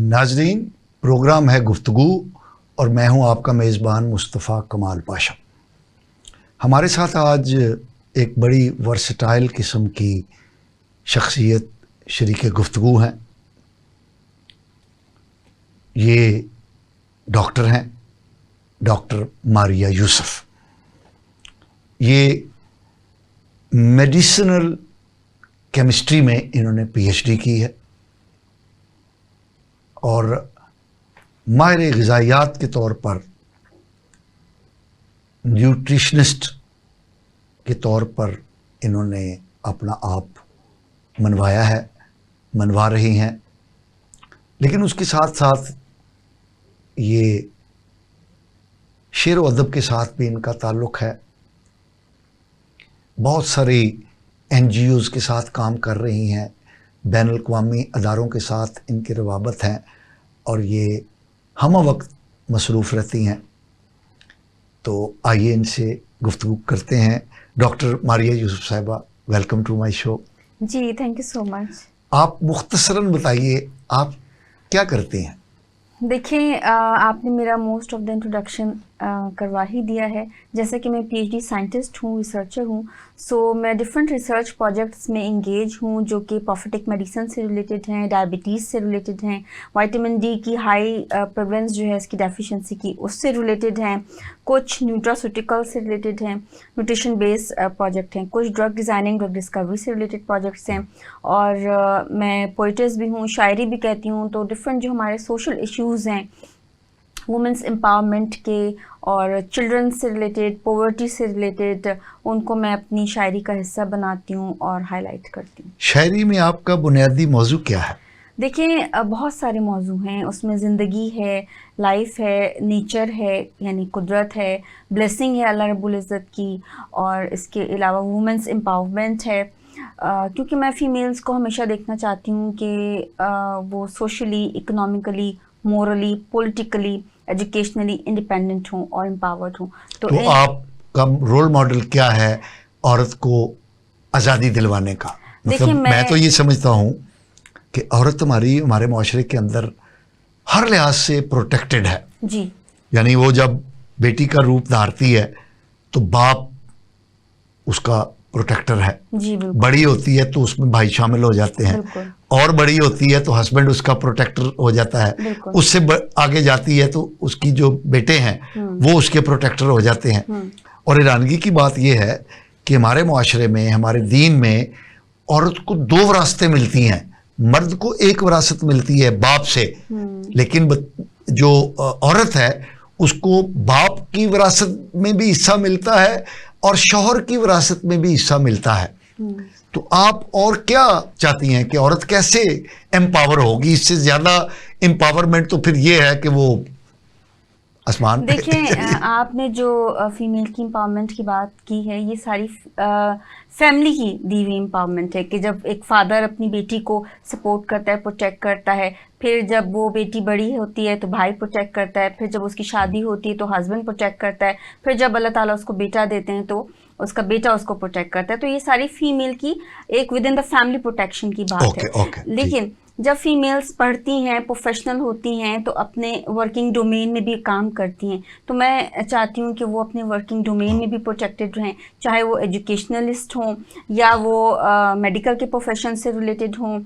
नाजरीन, प्रोग्राम है गुफ्तगू और मैं हूं आपका मेज़बान मुस्तफ़ा कमाल पाशा। हमारे साथ आज एक बड़ी वर्सटाइल किस्म की शख्सियत शरीक गुफ्तगू हैं। ये डॉक्टर हैं, डॉक्टर मारिया यूसुफ। ये मेडिसिनल केमिस्ट्री में इन्होंने पीएचडी की है और माहिर ग़िज़ाइयात के तौर पर, न्यूट्रिशनिस्ट के तौर पर इन्होंने अपना आप मनवाया है, मनवा रही हैं। लेकिन उसके साथ साथ ये शेर व अदब के साथ भी इनका ताल्लुक़ है। बहुत सारी NGOs के साथ काम कर रही हैं, बैनुल-अक़वामी अदारों के साथ इनकी रवाबत हैं और ये हम वक्त मसरूफ़ रहती हैं। तो आइए इनसे गुफ्तगू करते हैं। डॉक्टर मारिया यूसुफ साहिबा, वेलकम टू माय शो। जी, थैंक यू सो मच। आप मुख्तसरन बताइए, आप क्या करती हैं? देखिए, आपने मेरा मोस्ट ऑफ द इंट्रोडक्शन करवा ही दिया है। जैसे कि मैं PhD साइंटिस्ट हूँ, रिसर्चर हूँ, सो मैं डिफरेंट रिसर्च प्रोजेक्ट्स में इंगेज हूँ जो कि प्रोफिटिक मेडिसिन से रिलेटेड हैं, डायबिटीज़ से रिलेटेड हैं, विटामिन D की हाई प्रेवलेंस जो है इसकी डेफिशिएंसी की उससे रिलेटेड हैं, कुछ न्यूट्रास्यूटिकल से रिलेटेड हैं, न्यूट्रिशन बेस्ड प्रोजेक्ट हैं, कुछ ड्रग डिज़ाइनिंग, ड्रग डिस्कवरी से रिलेटेड प्रोजेक्ट्स हैं और मैं पोइट्स भी हूँ, शायरी भी कहती हूँ। तो डिफरेंट जो हमारे सोशल इश्यूज़ हैं, वुमेंस एम्पावरमेंट के और चिल्ड्रन से रिलेटेड, पॉवर्टी से रिलेटेड, उनको मैं अपनी शायरी का हिस्सा बनाती हूँ और हाईलाइट करती हूँ। शायरी में आपका बुनियादी मौजू क्या है? देखिए, बहुत सारे मौजू हैं उसमें। ज़िंदगी है, लाइफ है, नेचर है यानी कुदरत है, ब्लेसिंग है अल्लाह रब्बुल इज़्ज़त की, और इसके अलावा वुमेंस एम्पावरमेंट है। क्योंकि मैं फ़ीमेल्स को हमेशा देखना चाहती हूँ कि वो socially, economically, morally, politically, educationally independent हूँ और एम्पावर्ड हूँ। तो आपका रोल मॉडल क्या है औरत को आज़ादी दिलवाने का? मतलब मैं तो ये समझता हूँ कि औरत हमारे माशरे के अंदर हर लिहाज से प्रोटेक्टेड है जी। यानी वो जब बेटी का रूप धारती है तो बाप उसका प्रोटेक्टर है जी, बड़ी होती है तो उसमें भाई शामिल हो जाते हैं, और बड़ी होती है तो हस्बैंड उसका प्रोटेक्टर हो जाता है, उससे आगे जाती है तो उसकी जो बेटे हैं वो उसके प्रोटेक्टर हो जाते हैं। और हैरानगी की बात यह है कि हमारे मुआशरे में, हमारे दीन में औरत को दो विरासतें मिलती हैं। मर्द को एक विरासत मिलती है बाप से, लेकिन जो औरत है उसको बाप की विरासत में भी हिस्सा मिलता है और शौहर की विरासत में भी हिस्सा मिलता है। तो आप और क्या चाहती हैं कि औरत कैसे एम्पावर होगी? इससे ज़्यादा एम्पावरमेंट तो फिर ये है कि वो आसमान। देखिए, आपने जो फीमेल की एम्पावरमेंट की बात की है, ये सारी फैमिली की दी हुई एम्पावरमेंट है कि जब एक फादर अपनी बेटी को सपोर्ट करता है, प्रोटेक्ट करता है, फिर जब वो बेटी बड़ी होती है तो भाई प्रोटेक्ट करता है, फिर जब उसकी शादी होती है तो हस्बैंड प्रोटेक्ट करता है, फिर जब अल्लाह ताला उसको बेटा देते हैं तो उसका बेटा उसको प्रोटेक्ट करता है। तो ये सारी फीमेल की एक with in the family protection की बात है। लेकिन जब फीमेल्स पढ़ती हैं, प्रोफेशनल होती हैं, तो अपने वर्किंग डोमेन में भी काम करती हैं, तो मैं चाहती हूँ कि वो अपने वर्किंग डोमेन में भी प्रोटेक्टेड रहें, चाहे वो एजुकेशनलिस्ट हों या वो मेडिकल के प्रोफेशन से रिलेटेड हों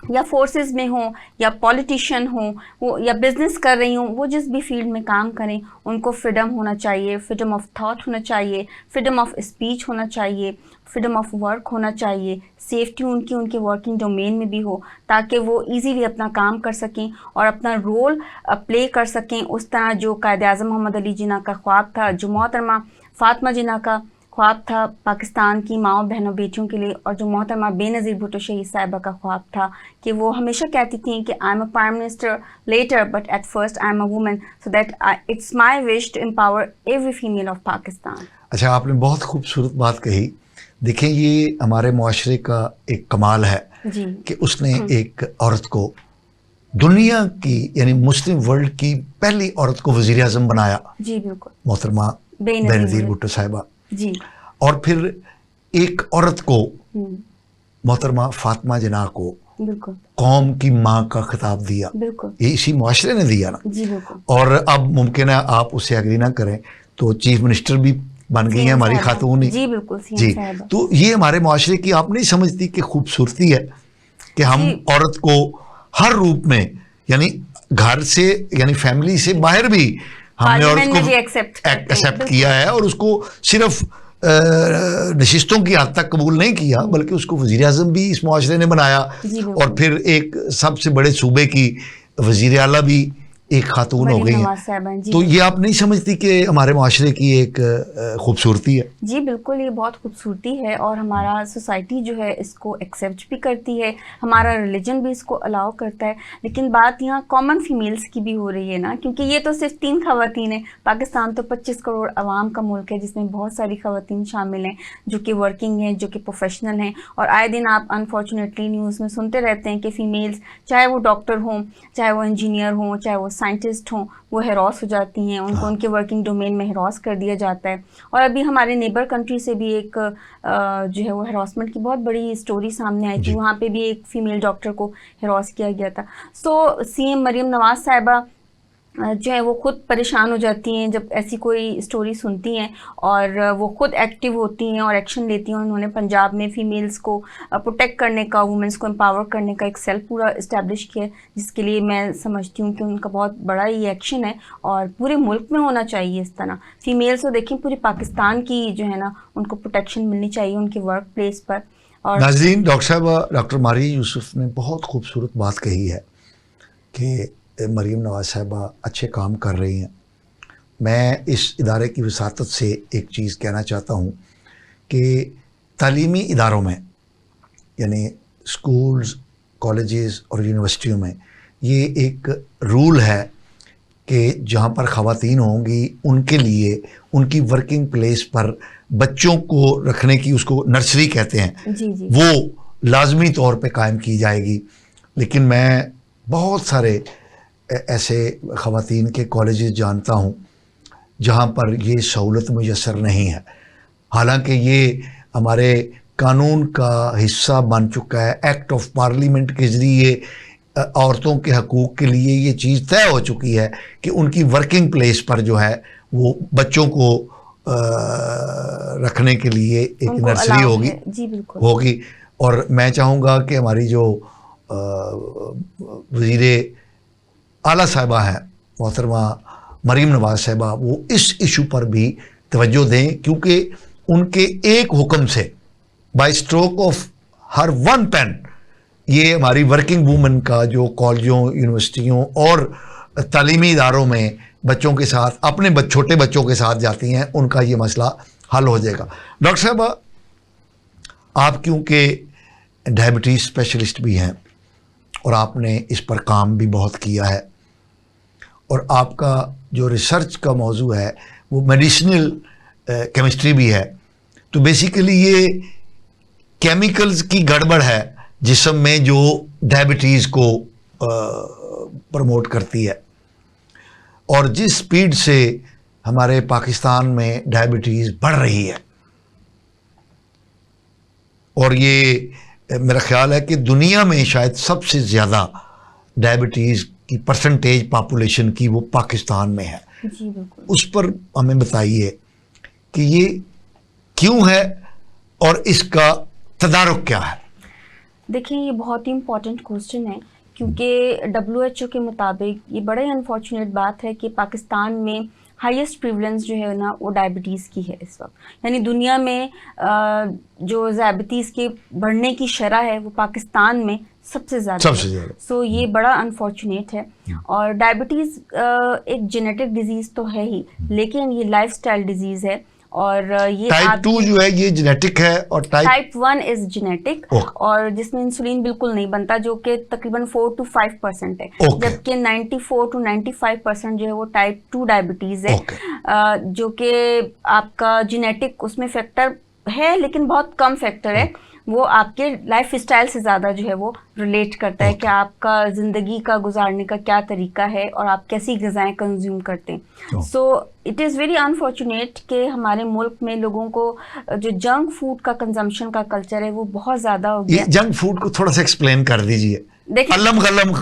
या फोर्सेस में हों या पॉलिटिशियन हों, वो या बिजनेस कर रही हूँ, वो जिस भी फील्ड में काम करें, उनको फ्रीडम होना चाहिए, फ्रीडम ऑफ थॉट होना चाहिए, फ्रीडम ऑफ स्पीच होना चाहिए, फ्रीडम ऑफ वर्क होना चाहिए, सेफ्टी उनकी उनके वर्किंग डोमेन में भी हो, ताकि वो इजीली अपना काम कर सकें और अपना रोल प्ले कर सकें उस तरह जो कायद-ए-आज़म मोहम्मद अली जिन्ना का ख्वाब था, जो मोहतरमा फ़ातिमा जिन्ना का ख्वाब था पाकिस्तान की माओ बहनों बेटियों के लिए, और जो मोहतरमा बेनज़ीर भुट्टो शहीद साहिबा का ख्वाब था कि वो हमेशा कहती थी कि I am a prime minister later but at first I am a woman, so that it's my wish to empower every female of Pakistan. अच्छा, आपने बहुत खूबसूरत बात कही। देखें, ये हमारे मुआशरे का एक कमाल है कि उसने एक औरत को दुनिया की यानी मुस्लिम वर्ल्ड की पहली औरत को वज़ीर आज़म बनाया। जी बिल्कुल, मोहतरमा बेनज़ीर भुट्टो साहिबा जी। और फिर एक औरत को, मोहतरमा फ़ातिमा जिन्ना को बिल्कुल, कौम की माँ का खिताब दिया, बिल्कुल, ये इसी मुआशरे ने दिया ना। जी बिल्कुल। और अब मुमकिन है आप उससे एग्री ना करें तो चीफ मिनिस्टर भी बन गई है हमारी खातून ही। जी बिल्कुल, सीएम जी, साहबा। तो ये हमारे मुआशरे की आप नहीं समझती कि खूबसूरती है कि हम औरत को हर रूप में, यानी घर से, यानी फैमिली से बाहर भी हमने औरत को एक्सेप्ट किया है, और उसको सिर्फ नशिस्तों की हद तक कबूल नहीं किया, बल्कि उसको वजीर आज़म भी इस मुआशरे ने बनाया, और फिर एक सबसे बड़े सूबे की वजीर आला भी एक खातून हो गई है। तो ये आप नहीं समझती कि हमारे माशरे की एक खूबसूरती है? जी बिल्कुल, ये बहुत खूबसूरती है, और हमारा सोसाइटी जो है इसको एक्सेप्ट भी करती है, हमारा रिलीजन भी इसको अलाउ करता है। लेकिन बात यहाँ कॉमन फीमेल्स की भी हो रही है ना, क्योंकि ये तो सिर्फ 3 खवातीन है। पाकिस्तान तो 25 करोड़ आवाम का मुल्क है, जिसमें बहुत सारी खवातीन शामिल हैं जो कि वर्किंग हैं, जो कि प्रोफेशनल हैं। और आए दिन आप अनफॉर्चुनेटली न्यूज़ में सुनते रहते हैं कि फ़ीमेल्स, चाहे वो डॉक्टर हों, चाहे वो इंजीनियर हों, चाहे वो साइंटिस्ट हों, वो हैरास हो जाती हैं, उनको उनके वर्किंग डोमेन में हैरास कर दिया जाता है। और अभी हमारे नेबर कंट्री से भी एक जो है वो हैरासमेंट की बहुत बड़ी स्टोरी सामने आई थी। वहाँ पे भी एक फ़ीमेल डॉक्टर को हैरास किया गया था। सो सीएम मरीम नवाज़ साहिबा जो है वो खुद परेशान हो जाती हैं जब ऐसी कोई स्टोरी सुनती हैं, और वो खुद एक्टिव होती हैं और एक्शन लेती हैं। उन्होंने पंजाब में फ़ीमेल्स को प्रोटेक्ट करने का, वुमेंस को एम्पावर करने का एक सेल पूरा इस्टेब्लिश किया, जिसके लिए मैं समझती हूँ कि उनका बहुत बड़ा ये एक्शन है, और पूरे मुल्क में होना चाहिए इस तरह। फ़ीमेल्स को देखें, पूरे पाकिस्तान की जो है ना उनको प्रोटेक्शन मिलनी चाहिए उनके वर्क प्लेस पर। और नाज़रीन, डॉक्टर साहब, डॉक्टर मारिया यूसुफ ने बहुत खूबसूरत बात कही है कि मरीम नवाज़ साहिबा अच्छे काम कर रही हैं। मैं इस इदारे की वसातत से एक चीज़ कहना चाहता हूँ कि तालीमी इदारों में, यानी स्कूल्स, कॉलेजेस और यूनिवर्सिटियों में ये एक रूल है कि जहाँ पर ख़वातीन होंगी उनके लिए उनकी वर्किंग प्लेस पर बच्चों को रखने की, उसको नर्सरी कहते हैं, जी। वो लाजमी तौर पे कायम की जाएगी। लेकिन मैं बहुत सारे ऐसे ख़वातीन के कॉलेजेस जानता हूँ जहाँ पर ये सहूलत मुयस्सर नहीं है, हालांकि ये हमारे कानून का हिस्सा बन चुका है। एक्ट ऑफ पार्लियामेंट के ज़रिए औरतों के हकूक़ के लिए ये चीज़ तय हो चुकी है कि उनकी वर्किंग प्लेस पर जो है वो बच्चों को रखने के लिए एक नर्सरी होगी। और मैं चाहूँगा कि हमारी जो वज़ीर आला साहिबा है मोहतरमा मरीम नवाज़ साहिबा, वो इस इशू पर भी तवज्जो दें, क्योंकि उनके एक हुक्म से, by stroke of her one pen, ये हमारी वर्किंग वूमेन का जो कॉलेजों, यूनिवर्सिटियों और तालीमी इदारों में बच्चों के साथ, अपने छोटे बच्चों के साथ जाती हैं, उनका ये मसला हल हो जाएगा। डॉक्टर साहबा, आप क्योंकि डायबिटीज़ स्पेशलिस्ट भी हैं और आपने इस पर काम भी बहुत किया है, और आपका जो रिसर्च का मौजू है वो मेडिसिनल केमिस्ट्री भी है, तो बेसिकली ये केमिकल्स की गड़बड़ है जिस्म में जो डायबिटीज़ को प्रमोट करती है। और जिस स्पीड से हमारे पाकिस्तान में डायबिटीज़ बढ़ रही है, और ये मेरा ख्याल है कि दुनिया में शायद सबसे ज़्यादा डायबिटीज़ की परसेंटेज पॉपुलेशन की वो पाकिस्तान में है। जी बिल्कुल। उस पर हमें बताइए कि ये क्यों है और इसका तदारुक क्या है? देखिए, ये बहुत ही इम्पोर्टेंट क्वेश्चन है, क्योंकि WHO के मुताबिक ये बड़ा ही अनफॉर्चुनेट बात है कि पाकिस्तान में हाईएस्ट प्रिवलेंस जो है ना वो डायबिटीज़ की है इस वक्त। यानी दुनिया में जो डायबिटीज़ के बढ़ने की शरह है वो पाकिस्तान में सबसे ज़्यादा है। सो ये बड़ा अनफॉर्चुनेट है। और डायबिटीज़ एक जेनेटिक डिजीज़ तो है ही, लेकिन ये लाइफस्टाइल डिजीज़ है। और ये टाइप 2 जो है ये जेनेटिक है, और टाइप 1 इज जेनेटिक, और जिसमें इंसुलिन बिल्कुल नहीं बनता, जो कि तकरीबन 4 to 5% है। जबकि 94 to 95% जो है वो टाइप 2 डायबिटीज़ है, जो कि आपका जेनेटिक उसमें फैक्टर है, लेकिन बहुत कम फैक्टर है, वो आपके लाइफ स्टाइल से ज़्यादा जो है वो रिलेट करता है कि आपका ज़िंदगी का गुजारने का क्या तरीका है और आप कैसी ग़िज़ाएँ कंज्यूम करते हैं। So it is very unfortunate कि हमारे मुल्क में लोगों को जो जंक फूड का कंजम्पशन का कल्चर है वो बहुत ज़्यादा हो गया। जंक फूड को थोड़ा सा एक्सप्लेन कर दीजिए। देखिए अल्लम गल्लम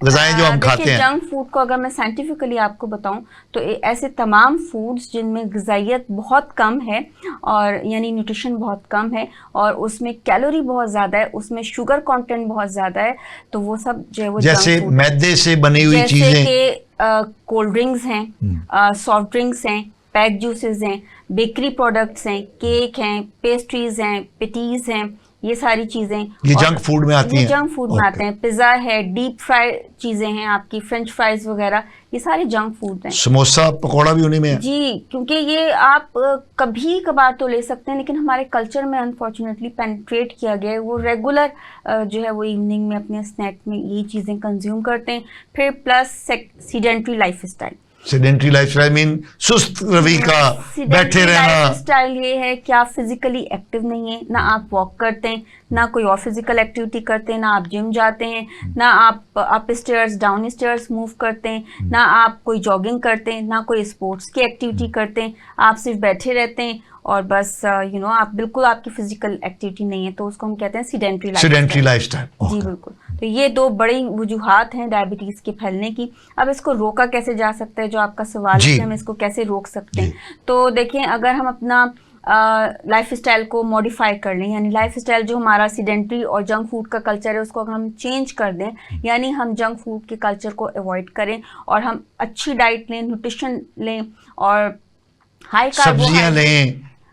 ग़िज़ाएं जो हम खाते हैं। जंक फूड को अगर मैं साइंटिफिकली आपको बताऊं तो ऐसे तमाम फूड्स जिनमें ग़िज़ाइयत बहुत कम है और यानी न्यूट्रिशन बहुत कम है और उसमें कैलोरी बहुत ज़्यादा है, उसमें शुगर कंटेंट बहुत ज़्यादा है, तो वो सब जो है वो जैसे मैदे से बनी हुई चीज़ें, जैसे कि कोल्ड ड्रिंक्स हैं, सॉफ्ट ड्रिंक्स हैं, पैक जूसेस हैं, बेकरी प्रोडक्ट्स हैं, केक हैं, पेस्ट्रीज हैं, पेटीज हैं, ये सारी चीजें ये जंक फूड में आती हैं। ये जंक फूड में आते हैं। पिज्जा है, डीप फ्राई चीजें हैं आपकी, फ्रेंच फ्राइज वगैरह, ये सारे जंक फूड हैं। समोसा पकौड़ा भी उन्हीं में है जी, क्योंकि ये आप कभी कभार तो ले सकते हैं, लेकिन हमारे कल्चर में अनफॉर्चुनेटली पेनिट्रेट किया गया है। वो रेगुलर जो है वो इवनिंग में अपने स्नैक में ये चीजें कंज्यूम करते हैं। फिर plus sedentary life style. Sedentary lifestyle mean सुस्त रवि का बैठे रहना स्टाइल ये है कि आप फिजिकली एक्टिव नहीं है, ना आप वॉक करते हैं, ना कोई और फिजिकल एक्टिविटी करते हैं, ना आप जिम जाते हैं, ना आप up stairs down stairs move करते हैं, ना आप कोई जॉगिंग करते हैं, ना कोई स्पोर्ट्स की एक्टिविटी करते हैं, आप सिर्फ बैठे रहते हैं और बस आप बिल्कुल आपकी फिजिकल एक्टिविटी नहीं है, तो उसको हम कहते हैं सीडेंट्री लाइफस्टाइल। जी बिल्कुल। तो ये दो बड़ी वजूहात हैं डायबिटीज के फैलने की। अब इसको रोका कैसे जा सकता है, जो आपका सवाल है, हम इसको कैसे रोक सकते हैं। तो देखें, अगर हम अपना लाइफ स्टाइल को मॉडिफाई कर लें, यानी लाइफ स्टाइल जो हमारा सीडेंट्री और जंक फूड का कल्चर है उसको अगर हम चेंज कर दें, यानी हम जंक फूड के कल्चर को अवॉइड करें और हम अच्छी डाइट लें, न्यूट्रिशन लें और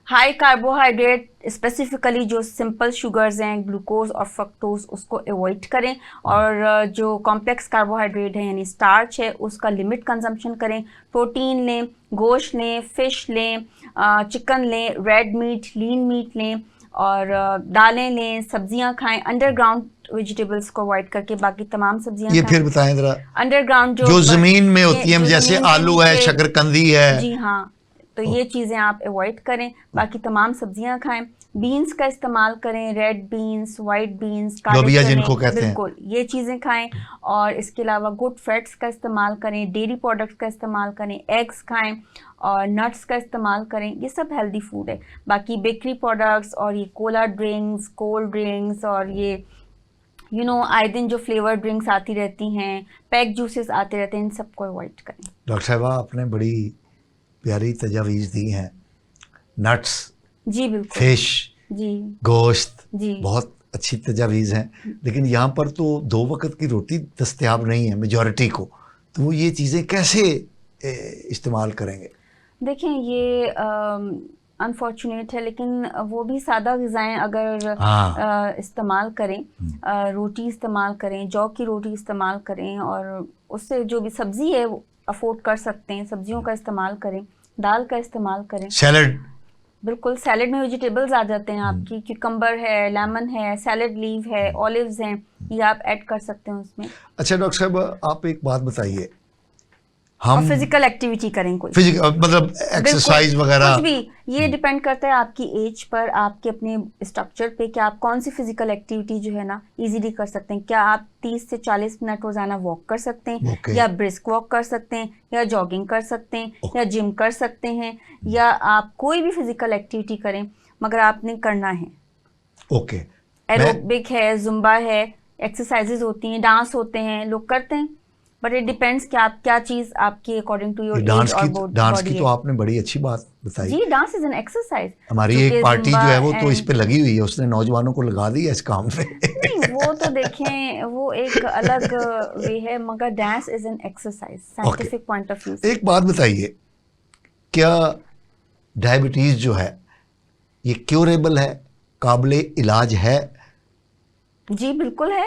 हाई कार्बोहाइड्रेट स्पेसिफिकली जो सिंपल शुगर्स हैं, ग्लूकोज और फ्रक्टोज, उसको अवॉइड करें और जो कॉम्प्लेक्स कार्बोहाइड्रेट है यानी स्टार्च है उसका लिमिट कंजम्पशन करें। प्रोटीन लें, गोश्त लें, फिश लें, चिकन लें, रेड मीट, लीन मीट लें और दालें लें, सब्जियां खाएं, अंडरग्राउंड वेजिटेबल्स को अवॉइड करके बाकी तमाम सब्जियां ये फिर बताएं जरा। अंडरग्राउंड जो जमीन में होती है, जैसे आलू है, शकरकंदी है, जी हाँ, तो ये चीज़ें आप अवॉइड करें, बाकी तमाम सब्जियां खाएं। बीन्स का इस्तेमाल करें, रेड बीन्स, वाइट बीन्स, लोबिया जिनको कहते हैं, बिल्कुल ये चीज़ें खाएं। और इसके अलावा गुड फैट्स का इस्तेमाल करें, डेयरी प्रोडक्ट्स का इस्तेमाल करें, एग्स खाएं और नट्स का इस्तेमाल करें। ये सब हेल्दी फूड है। बाकी बेकरी प्रोडक्ट्स और ये कोला ड्रिंक्स, कोल्ड ड्रिंक्स और ये आए दिन जो फ्लेवर ड्रिंक्स आती रहती हैं, पैक जूसेस आते रहते हैं, इन सबको अवॉइड करें। डॉक्टर साहबा, आपने बड़ी प्यारी तजावीज़ दी हैं। नट्स, जी बिल्कुल, फिश, जी गोश्त, जी बहुत अच्छी तजावीज़ हैं, लेकिन यहाँ पर तो 2 वक्त की रोटी दस्तयाब नहीं है मेजॉरिटी को, तो वो ये चीज़ें कैसे इस्तेमाल करेंगे? देखें, ये अनफॉर्चुनेट है, लेकिन वो भी सादा ग़िज़ाएँ अगर इस्तेमाल करें, रोटी इस्तेमाल करें, जौ की रोटी इस्तेमाल करें और उससे जो भी सब्ज़ी है वो अफोर्ड कर सकते हैं, सब्जियों का इस्तेमाल करें, दाल का इस्तेमाल करें। सैलड, बिल्कुल, सैलड में वेजिटेबल्स आ जाते हैं आपकी, क्यूकम्बर है, लेमन है, सैलड लीव है, ऑलिव्स हैं, ये आप ऐड कर सकते हैं उसमें। अच्छा डॉक्टर साहब, आप एक बात बताइए, हम फिजिकल एक्टिविटी करें, कोई मतलब एक्सरसाइज वगैरह, कुछ भी, ये डिपेंड करता है आपकी एज पर, आपके अपने स्ट्रक्चर पे कि आप कौन सी फिजिकल एक्टिविटी जो है ना इजीली कर सकते हैं। क्या आप 30 से 40 मिनट रोजाना वॉक कर सकते हैं, या ब्रिस्क वॉक कर सकते हैं, या जॉगिंग कर सकते हैं, या जिम कर सकते हैं, या आप कोई भी फिजिकल एक्टिविटी करें, मगर आपने करना है। ओके, एरोबिक है, जुम्बा है, एक्सरसाइजेज होती हैं, डांस होते हैं, लोग करते हैं, बट इट डिपेंड्स कि आप क्या चीज आपकी अकॉर्डिंग टू योर एज और बॉडी। डांस की तो आपने बड़ी अच्छी बात बताई। जी, डांस इज एन एक्सरसाइज। हमारी एक पार्टी जो है वो तो इस पे लगी हुई है, उसने नौजवानों को लगा दिया इस काम पे। नहीं, वो तो देखें, वो एक अलग वे है, मगर dance is an exercise scientific point of view. एक बात बताइए, क्या डायबिटीज जो है ये क्योरेबल है, काबिले इलाज है? जी बिल्कुल है,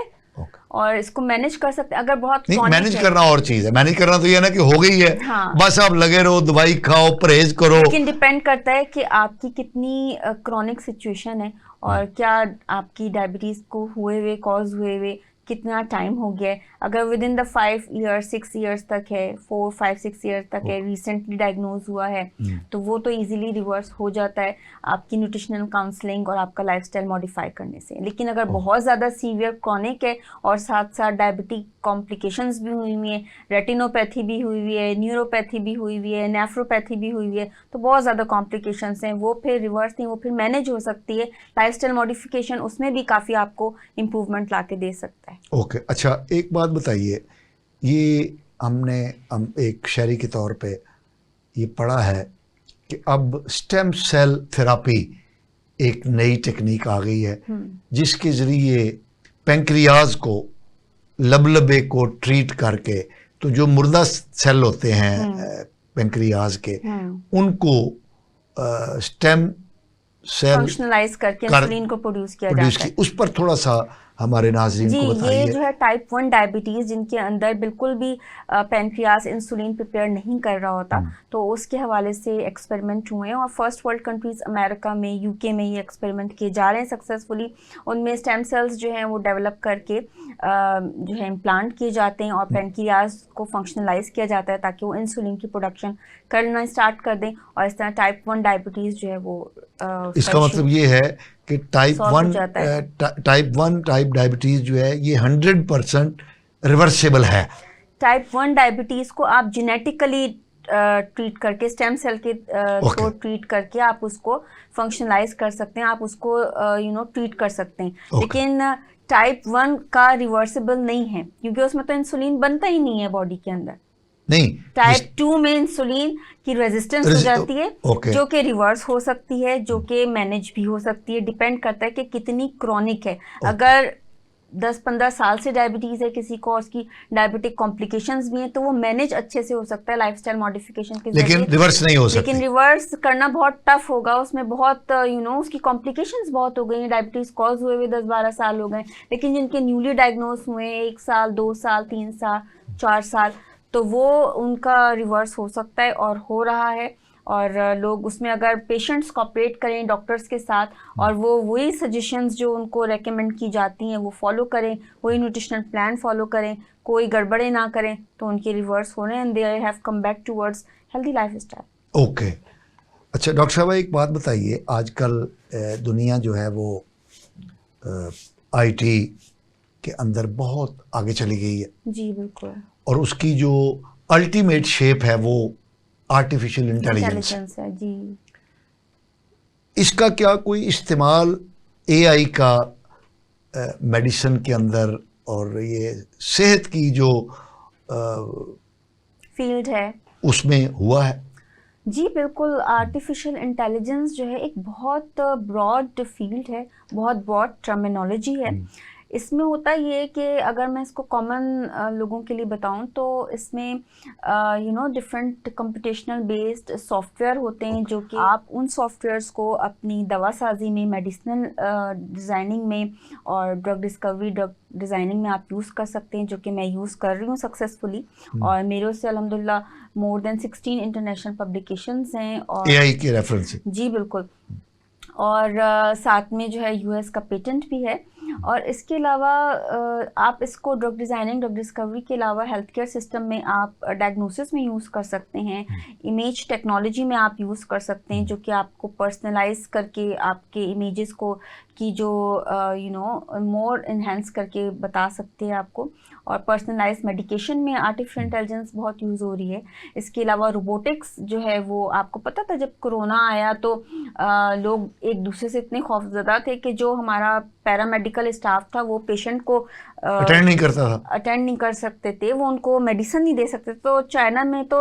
और इसको मैनेज कर सकते हैं। अगर बहुत नहीं, मैनेज करना और चीज है, मैनेज करना तो ये ना कि हो गई है, हाँ, बस आप लगे रहो, दवाई खाओ, परहेज करो। लेकिन डिपेंड करता है कि आपकी कितनी क्रोनिक सिचुएशन है और क्या आपकी डायबिटीज को हुए हुए, कॉज हुए हुए कितना टाइम हो गया है। अगर with in the 5 years 6 years तक है, 4 5 6 ईयर्स तक है, रिसेंटली डायग्नोज हुआ है, तो वो तो इजीली रिवर्स हो जाता है आपकी न्यूट्रिशनल काउंसलिंग और आपका लाइफस्टाइल मॉडिफाई करने से। लेकिन अगर बहुत ज़्यादा सीवियर क्रॉनिक है और साथ साथ डायबिटिक कॉम्प्लिकेशंस भी हुई हुई है, रेटिनोपैथी भी हुई हुई है, न्यूरोपैथी भी हुई हुई है, नेफ्रोपैथी भी हुई हुई है, तो बहुत ज़्यादा कॉम्प्लिकेशंस हैं, वो फिर रिवर्स नहीं, वो फिर मैनेज हो सकती है। लाइफस्टाइल मॉडिफिकेशन उसमें भी काफ़ी आपको इम्प्रूवमेंट ला के दे सकता है। ओके, अच्छा एक बात बताइए, ये हम एक शहरी के तौर पे ये पढ़ा है कि अब स्टेम सेल थेरापी एक नई टेक्निक आ गई है जिसके ज़रिए पेंक्रियाज को, लबलबे को ट्रीट करके, तो जो मुर्दा सेल होते हैं पेंक्रियाज के, उनको स्टेम सेल फंक्शनलाइज करके इंसुलिन को प्रोड्यूस किया जाता है। उस पर थोड़ा सा हमारे नाज़रीन को बताइए। ये जो है टाइप 1 डायबिटीज़ जिनके अंदर बिल्कुल भी पेनक्रियास इंसुलिन प्रिपेयर नहीं कर रहा होता, तो उसके हवाले से एक्सपेरिमेंट हुए हैं और फर्स्ट वर्ल्ड कंट्रीज़ अमेरिका में, यूके में ये एक्सपेरिमेंट किए जा रहे हैं सक्सेसफुली। उनमें स्टेम सेल्स जो हैं वो डेवलप करके जो है इम्प्लांट किए जाते हैं और पेनक्रियास को फंक्शनलाइज किया जाता है ताकि वो इंसुलिन की प्रोडक्शन करना स्टार्ट कर दें और इस तरह टाइप 1 डायबिटीज़ जो है वो इसका मतलब ये है कि टाइप 1 डायबिटीज़ जो है ये 100% रिवर्सेबल है। टाइप 1 डायबिटीज़ को आप जेनेटिकली ट्रीट करके, स्टेम सेल के को ट्रीट करके आप उसको फंक्शनलाइज कर सकते हैं, आप उसको ट्रीट कर सकते हैं। लेकिन टाइप 1 का रिवर्सिबल नहीं है क्योंकि उसमें तो इंसुलिन बनता ही नहीं है बॉडी के अंदर। नहीं, टाइप 2 में इंसुलिन की रेजिस्टेंस हो जाती है, जो कि रिवर्स हो सकती है, जो कि मैनेज भी हो सकती है। डिपेंड करता है कि कितनी क्रॉनिक है। अगर 10-15 साल से डायबिटीज़ है किसी को और उसकी डायबिटिक कॉम्प्लिकेशंस भी हैं, तो वो मैनेज अच्छे से हो सकता है लाइफस्टाइल मॉडिफिकेशन के जरिए। लेकिन रिवर्स नहीं हो सकती। लेकिन रिवर्स करना बहुत टफ होगा, उसमें बहुत उसकी कॉम्प्लिकेशंस बहुत हो गई हैं। डायबिटीज़ कॉज हुए हुए 10-12 साल हो गए, लेकिन जिनके न्यूली डायग्नोज हुए 1 साल 2 साल 3 साल 4 साल, तो वो उनका रिवर्स हो सकता है और हो रहा है। और लोग उसमें अगर पेशेंट्स कोऑपरेट करें डॉक्टर्स के साथ और वो वही सजेशंस जो उनको रेकमेंड की जाती हैं वो फॉलो करें, वही न्यूट्रिशनल प्लान फॉलो करें, कोई गड़बड़े ना करें, तो उनके रिवर्स हो रहे हैं and they have come back towards healthy lifestyle. Okay, अच्छा डॉक्टर साहब एक बात बताइए, आजकल दुनिया जो है वो आईटी के अंदर बहुत आगे चली गई है। जी बिल्कुल। और उसकी जो अल्टीमेट शेप है वो आर्टिफिशियल इंटेलिजेंस है। जी, इसका क्या कोई इस्तेमाल एआई का मेडिसिन के अंदर और ये सेहत की जो फील्ड है उसमें हुआ है? जी बिल्कुल। आर्टिफिशियल इंटेलिजेंस जो है एक बहुत ब्रॉड फील्ड है, बहुत ब्रॉड टर्मिनोलॉजी है। इसमें होता ये है कि अगर मैं इसको कॉमन लोगों के लिए बताऊं तो इसमें डिफरेंट कंप्यूटेशनल बेस्ड सॉफ्टवेयर होते हैं जो कि आप उन सॉफ्टवेयर्स को अपनी दवा साजी में, मेडिसिनल डिज़ाइनिंग में और ड्रग डिस्कवरी, ड्रग डिज़ाइनिंग में आप यूज़ कर सकते हैं, जो कि मैं यूज़ कर रही हूँ सक्सेसफुली। और मेरे से अल्हम्दुलिल्लाह मोर देन 16 इंटरनेशनल पब्लिकेशंस हैं और एआई के रेफरेंस से। जी बिल्कुल। और साथ में जो है यूएस का पेटेंट भी है। और इसके अलावा आप इसको ड्रग डिज़ाइनिंग, ड्रग डिस्कवरी के अलावा हेल्थ केयर सिस्टम में आप डायग्नोसिस में यूज़ कर सकते हैं, इमेज टेक्नोलॉजी में आप यूज़ कर सकते हैं, जो कि आपको पर्सनलाइज करके आपके इमेजेस को की जो मोर इन्हेंस करके बता सकते हैं आपको। और पर्सनलाइज मेडिकेशन में आर्टिफिशियल इंटेलिजेंस बहुत यूज़ हो रही है। इसके अलावा रोबोटिक्स जो है वो आपको पता था जब कोरोना आया तो लोग एक दूसरे से इतने खौफजदा थे कि जो हमारा पैरामेडिकल स्टाफ था वो पेशेंट को अटेंड नहीं करता था, अटेंड नहीं कर सकते थे, वो उनको मेडिसिन नहीं दे सकते। तो चाइना में तो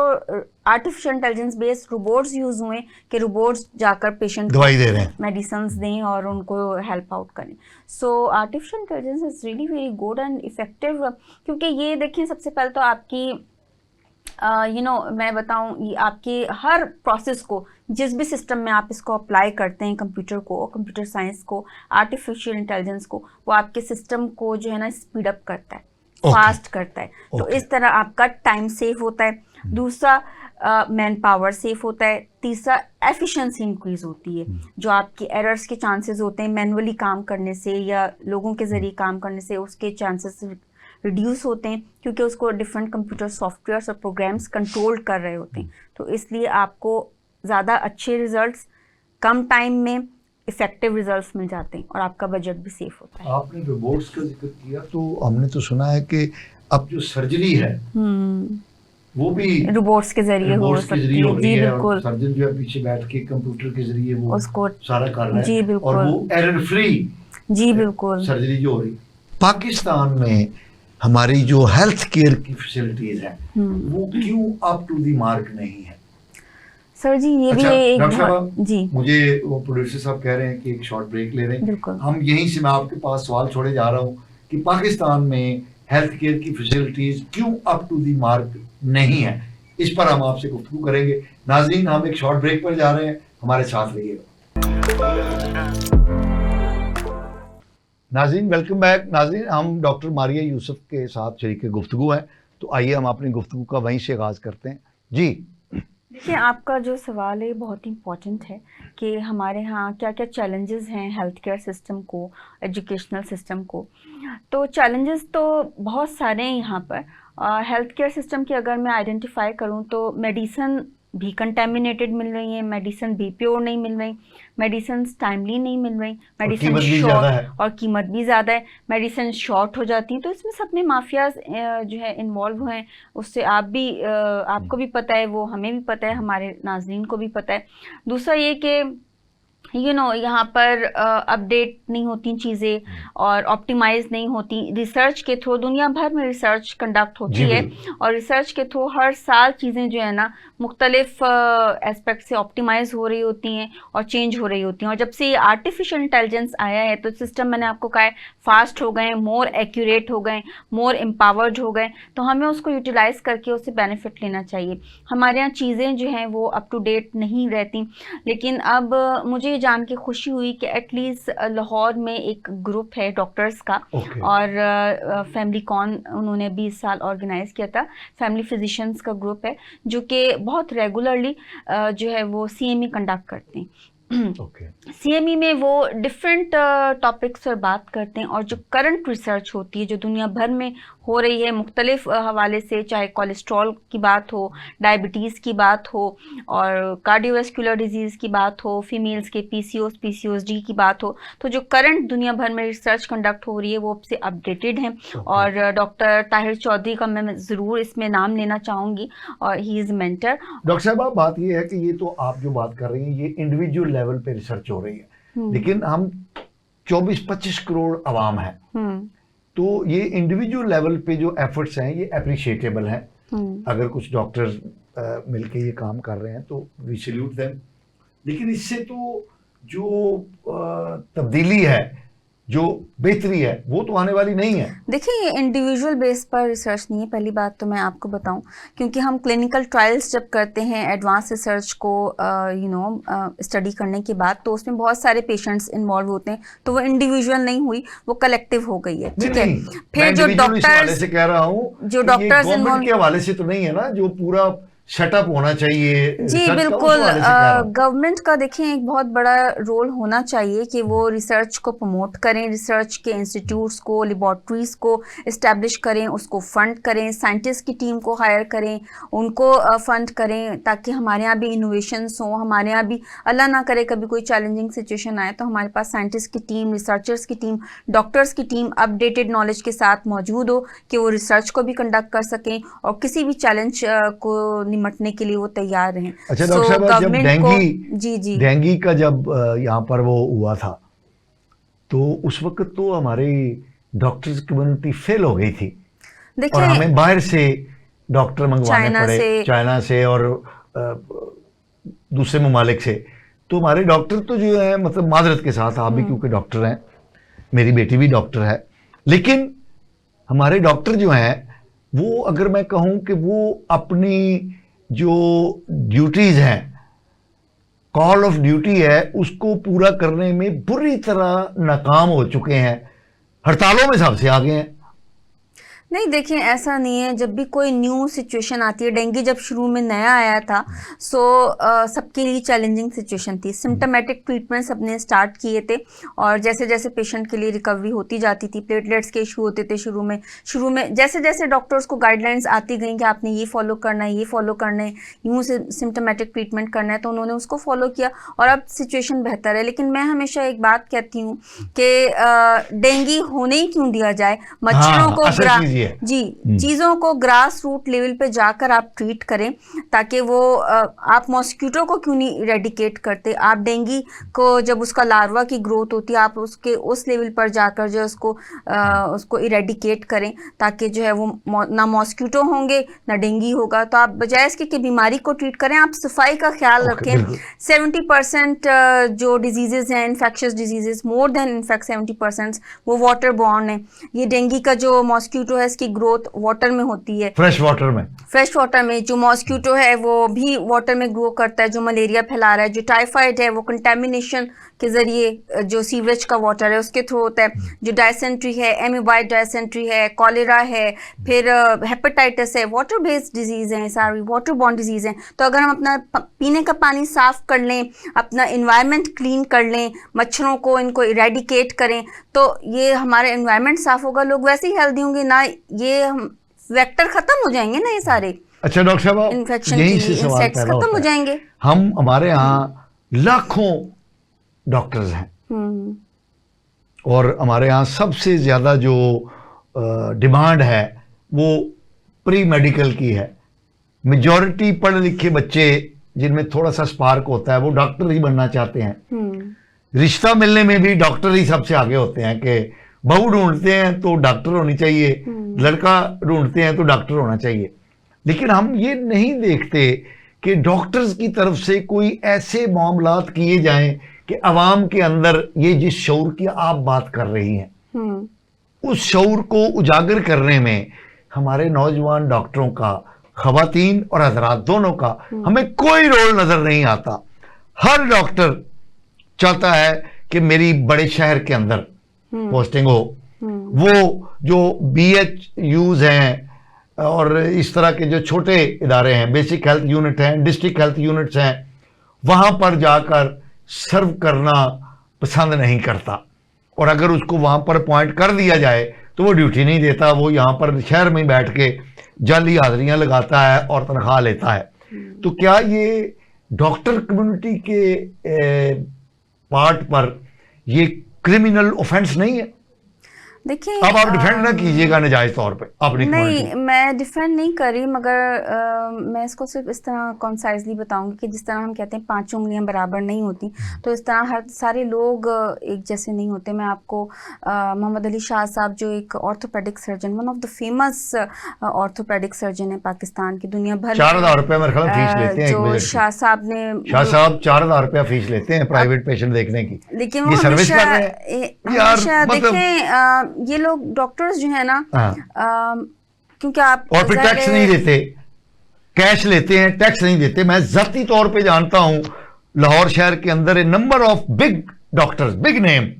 artificial intelligence based robots use हुए कि रोबोट्स जाकर पेशेंट को दवाई दे रहे हैं, मेडिसिन दें और उनको हेल्प आउट करें। So artificial intelligence is really very good and effective, क्योंकि ये देखें सबसे पहले तो आपकी मैं बताऊं, ये आपके हर प्रोसेस को, जिस भी सिस्टम में आप इसको अप्लाई करते हैं, कंप्यूटर को, कंप्यूटर साइंस को, आर्टिफिशियल इंटेलिजेंस को, वो आपके सिस्टम को जो है ना स्पीड अप करता है, फास्ट करता है। तो इस तरह आपका टाइम सेव होता है। दूसरा मैन पावर सेफ होता है, तीसरा एफिशिएंसी इंक्रीज होती है। जो आपके एरर्स के चांसेस होते हैं मैनुअली काम करने से या लोगों के ज़रिए काम करने से, उसके चांसेस रिड्यूस होते हैं, क्योंकि उसको डिफरेंट कंप्यूटर सॉफ्टवेयर्स और प्रोग्राम्स कंट्रोल कर रहे होते हैं। तो इसलिए आपको ज़्यादा अच्छे रिजल्ट्स कम टाइम में इफेक्टिव रिजल्ट्स मिल जाते हैं और आपका बजट भी सेफ होता है। आपने रोबोट्स का जिक्र किया, तो हमने तो सुना है कि अब जो सर्जरी है वो भी रोबोट्स के जरिए हो सकती है। जी बिल्कुल, सर्जन जो है पीछे बैठ के कंप्यूटर के जरिए वो उसको सारा कर रहा है। जी बिल्कुल, और वो एरर फ्री जी बिल्कुल सर्जरी जो हो रही। पाकिस्तान में हमारी जो हेल्थ केयर की फैसिलिटीज है वो क्यों अप टू द मार्क नहीं है? सर जी ये अच्छा, भी एक डॉक्टर साहब, जी मुझे वो प्रोड्यूसर साहब कह रहे हैं कि एक शॉर्ट ब्रेक ले रहे हैं। हम यहीं से मैं आपके पास सवाल छोड़े जा रहा हूँ कि पाकिस्तान में हेल्थ केयर की फैसिलिटीज क्यों अप टू द मार्क नहीं है, इस पर हम आपसे गुफ्तगू करेंगे। नाज़रीन, हम एक शॉर्ट ब्रेक पर जा रहे हैं, हमारे साथ रहिएगा। नाज़रीन वेलकम बैक। नाज़रीन, हम डॉक्टर मारिया यूसुफ के साथ शरीक गुफ्तगू हैं, तो आइए हम अपनी गुफ्तगू का वहीं से आगाज़ करते हैं। जी देखिए, आपका जो सवाल है बहुत ही इम्पोर्टेंट है कि हमारे यहाँ क्या क्या चैलेंजेस हैं हेल्थ केयर सिस्टम को, एजुकेशनल सिस्टम को। तो चैलेंजेस तो बहुत सारे हैं यहाँ पर। हेल्थ केयर सिस्टम की अगर मैं आइडेंटिफाई करूँ तो मेडिसिन भी कंटेमिनेटेड मिल रही हैं, मेडिसिन भी प्योर नहीं मिल रही, मेडिसिन टाइमली नहीं मिल रही, मेडिसिन शॉर्ट और कीमत भी ज़्यादा है, मेडिसिन शॉर्ट हो जाती हैं। तो इसमें सब में माफियाज जो है इन्वॉल्व हुए हैं। उससे आपको भी पता है, वो हमें भी पता है, हमारे नाज़रीन को भी पता है। दूसरा ये कि यहाँ पर अपडेट नहीं होती चीज़ें और ऑप्टिमाइज नहीं होती। रिसर्च के थ्रू दुनिया भर में रिसर्च कंडक्ट होती है और रिसर्च के थ्रू हर साल चीज़ें जो है ना मुख्तलिफ एस्पेक्ट से ऑप्टिमाइज हो रही होती हैं और चेंज हो रही होती हैं। और जब से ये आर्टिफिशियल इंटेलिजेंस आया है तो सिस्टम, मैंने आपको कहा है, फास्ट हो गए, मोर एक्यूरेट हो गए, मोर एम्पावर्ड हो गए। तो हमें उसको यूटिलाइज करके उससे बेनिफिट लेना चाहिए। हमारे यहाँ चीज़ें जो हैं वो अप टू डेट नहीं रहती। लेकिन अब मुझे जान के खुशी हुई कि एटलीस्ट लाहौर में एक ग्रुप है डॉक्टर्स का और फैमिली कॉन उन्होंने भी इस साल ऑर्गेनाइज किया था। फैमिली फिजिशियंस का ग्रुप है जो कि बहुत रेगुलरली जो है वो CME कंडक्ट करते हैं। CME में वो डिफरेंट टॉपिक्स पर बात करते हैं और जो करंट रिसर्च होती है जो दुनिया भर में हो रही है मुख्तलिफ हवाले से, चाहे कोलेस्ट्रॉल की बात हो, डायबिटीज़ की बात हो और कार्डियोवैस्कुलर डिजीज़ की बात हो, फीमेल्स के PCOD की बात हो, तो जो करंट दुनिया भर में रिसर्च कंडक्ट हो रही है वो अब से अपडेटेड हैं। और डॉक्टर ताहिर चौधरी का मैं ज़रूर इसमें नाम लेना चाहूँगी और ही इज़ मेंटर। डॉक्टर साहब, बात ये है कि ये तो आप जो बात कर रही हैं ये इंडिविजुअल लेवल पे रिसर्च हो रही है, लेकिन हम 24-25 करोड़ आवाम है, तो ये इंडिविजुअल लेवल पे जो एफर्ट्स हैं ये अप्रिशिएटेबल हैं। अगर कुछ डॉक्टर्स मिलके ये काम कर रहे हैं तो वी सैल्यूट देम। लेकिन इससे तो जो तब्दीली है, जो बेहतरी है, वो तो आने वाली नहीं है। देखिए, ये इंडिविजुअल बेस पर रिसर्च नहीं है, पहली बात तो मैं आपको बताऊं, क्योंकि हम क्लिनिकल ट्रायल्स जब करते हैं एडवांस रिसर्च को स्टडी करने के बाद, तो उसमें बहुत सारे पेशेंट्स इन्वॉल्व होते हैं, तो वो इंडिविजुअल नहीं हुई, वो कलेक्टिव हो गई है। ठीक है, फिर जो डॉक्टर्स से कह रहा हूँ, जो डॉक्टर्स इन्वॉल्व के हवाले से तो नहीं है ना, जो पूरा सेटअप होना चाहिए। जी बिल्कुल, गवर्नमेंट का देखें एक बहुत बड़ा रोल होना चाहिए कि वो रिसर्च को प्रमोट करें, रिसर्च के इंस्टीट्यूट्स को, लेबॉर्ट्रीज को इस्टेब्लिश करें, उसको फंड करें, साइंटिस्ट की टीम को हायर करें, उनको फंड करें, ताकि हमारे यहाँ भी इनोवेशंस हों। हमारे यहाँ भी अल्लाह ना करे कभी कोई चैलेंजिंग सिचुएशन आए तो हमारे पास साइंटिस्ट की टीम, रिसर्चर्स की टीम, डॉक्टर्स की टीम अपडेटेड नॉलेज के साथ मौजूद हो कि वो रिसर्च को भी कंडक्ट कर सकें और किसी भी चैलेंज को निमटने के लिए वो तैयार हैं। अच्छा डॉक्टर साहब, जब डेंगू का जब यहाँ पर वो हुआ था तो उस वक्त तो हमारी डॉक्टर्स कम्युनिटी फेल हो गई थी और हमें बाहर से डॉक्टर मंगवाने पड़े, चाइना से और दूसरे ममालिक से। तो हमारे डॉक्टर तो जो है, मतलब माजरत के साथ, आप भी क्योंकि डॉक्टर हैं, मेरी बेटी भी डॉक्टर है, लेकिन हमारे डॉक्टर जो हैं वो, अगर मैं कहूँ कि वो अपनी जो ड्यूटीज हैं, कॉल ऑफ ड्यूटी है, उसको पूरा करने में बुरी तरह नाकाम हो चुके हैं, हड़तालों में सबसे आगे हैं। नहीं, देखिए ऐसा नहीं है। जब भी कोई न्यू सिचुएशन आती है, डेंगू जब शुरू में नया आया था सबके लिए चैलेंजिंग सिचुएशन थी। सिम्टोमेटिक ट्रीटमेंट सबने स्टार्ट किए थे और जैसे जैसे पेशेंट के लिए रिकवरी होती जाती थी, प्लेटलेट्स के इशू होते थे शुरू में जैसे जैसे डॉक्टर्स को गाइडलाइंस आती गई कि आपने ये फॉलो करना है, ये फॉलो करना है, यूँ से सिम्टोमेटिक ट्रीटमेंट करना है, तो उन्होंने उसको फॉलो किया और अब सिचुएशन बेहतर है। लेकिन मैं हमेशा एक बात कहती हूँ कि डेंगू होने ही क्यों दिया जाए, मच्छरों को चीज़ों को ग्रास रूट लेवल पे जाकर आप ट्रीट करें, ताकि वो आप मॉस्किटो को क्यों नहीं इरेडिकेट करते। आप डेंगू को जब उसका लार्वा की ग्रोथ होती है, आप उसके उस लेवल पर जाकर जो उसको इरेडिकेट करें, ताकि जो है वो ना मॉस्किटो होंगे ना डेंगू होगा। तो आप बजाय इसके कि बीमारी को ट्रीट करें, आप सफाई का ख्याल रखें। 70% जो डिजीजेज हैं, infectious diseases, more than in fact 70% वो वाटर बॉर्न है। ये डेंगू का जो मॉस्किटो है, इसकी ग्रोथ वाटर में होती है, फ्रेश वाटर में जो मॉस्किटो है वो भी वाटर में ग्रो करता है, जो मलेरिया फैला रहा है। जो टाइफाइड है वो कंटेमिनेशन के जरिए जो सीवरेज का वाटर है उसके थ्रू होता है। जो डायसेंट्री है, एमीबाइड डायसेंट्री है, कॉलेरा है, फिर हेपेटाइटिस है, वाटर बेस्ड डिजीज हैं, सारी वाटर बॉर्न डिजीज हैं। तो अगर हम अपना पीने का पानी साफ कर लें, अपना इन्वायरमेंट क्लीन कर लें, मच्छरों को इनको इरेडिकेट करें, तो ये हमारा इन्वायरमेंट साफ होगा, लोग वैसे ही हेल्दी होंगे ना, ये हम वेक्टर खत्म हो जाएंगे ना, ये सारे। अच्छा डॉक्टर साहब, इन्फेक्शन के इंसेक्ट्स खत्म हो जाएंगे। हम हमारे यहाँ लाखों डॉक्टर्स हैं और हमारे यहाँ सबसे ज़्यादा जो डिमांड है वो प्री मेडिकल की है। मेजॉरिटी पढ़े लिखे बच्चे जिनमें थोड़ा सा स्पार्क होता है वो डॉक्टर ही बनना चाहते हैं। रिश्ता मिलने में भी डॉक्टर ही सबसे आगे होते हैं कि बहू ढूंढते हैं तो डॉक्टर होनी चाहिए, लड़का ढूंढते हैं तो डॉक्टर होना चाहिए। लेकिन हम ये नहीं देखते कि डॉक्टर्स की तरफ से कोई ऐसे मामलात किए जाएं कि अवाम के अंदर ये जिस शऊर की आप बात कर रही हैं उस शऊर को उजागर करने में हमारे नौजवान डॉक्टरों का, खवातीन और हजरात दोनों का हमें कोई रोल नजर नहीं आता। हर डॉक्टर चाहता है कि मेरी बड़े शहर के अंदर पोस्टिंग हो। वो जो BHUs हैं और इस तरह के जो छोटे इदारे हैं, बेसिक हेल्थ यूनिट हैं, डिस्ट्रिक्ट हेल्थ यूनिट्स हैं, वहां पर जाकर सर्व करना पसंद नहीं करता। और अगर उसको वहां पर अपॉइंट कर दिया जाए तो वो ड्यूटी नहीं देता, वो यहाँ पर शहर में बैठ के जाली हाजिरियां लगाता है और तनख्वाह लेता है। तो क्या ये डॉक्टर कम्युनिटी के पार्ट पर ये क्रिमिनल ऑफेंस नहीं है? देखिए, अब आप डिफेंड ना कीजिएगा नजायज तौर पे अपनी। नहीं, मैं डिफेंड नहीं कर रही, मगर मैं इसको सिर्फ इस तरह कॉन्साइजली बताऊंगी कि जिस तरह हम कहते हैं 5 उंगलियां बराबर नहीं होती, तो इस तरह हर सारे लोग एक जैसे नहीं होते। मैं आपको मोहम्मद अली शाह साहब, जो एक orthopaedic surgeon, one of the famous orthopaedic surgeon है पाकिस्तान की, दुनिया भर 4,000 रुपया मेरे ख्याल फीस लेते हैं। जो शाह साहब 4,000 रुपया फीस लेते हैं प्राइवेट पेशेंट देखने की। लेकिन वो हमेशा देखें, ये लोग डॉक्टर्स जो है ना, क्योंकि आप और फिर टैक्स नहीं देते, कैश लेते हैं, टैक्स नहीं देते। मैं जाती तौर पे जानता हूं लाहौर शहर के अंदर number of big doctors, big name,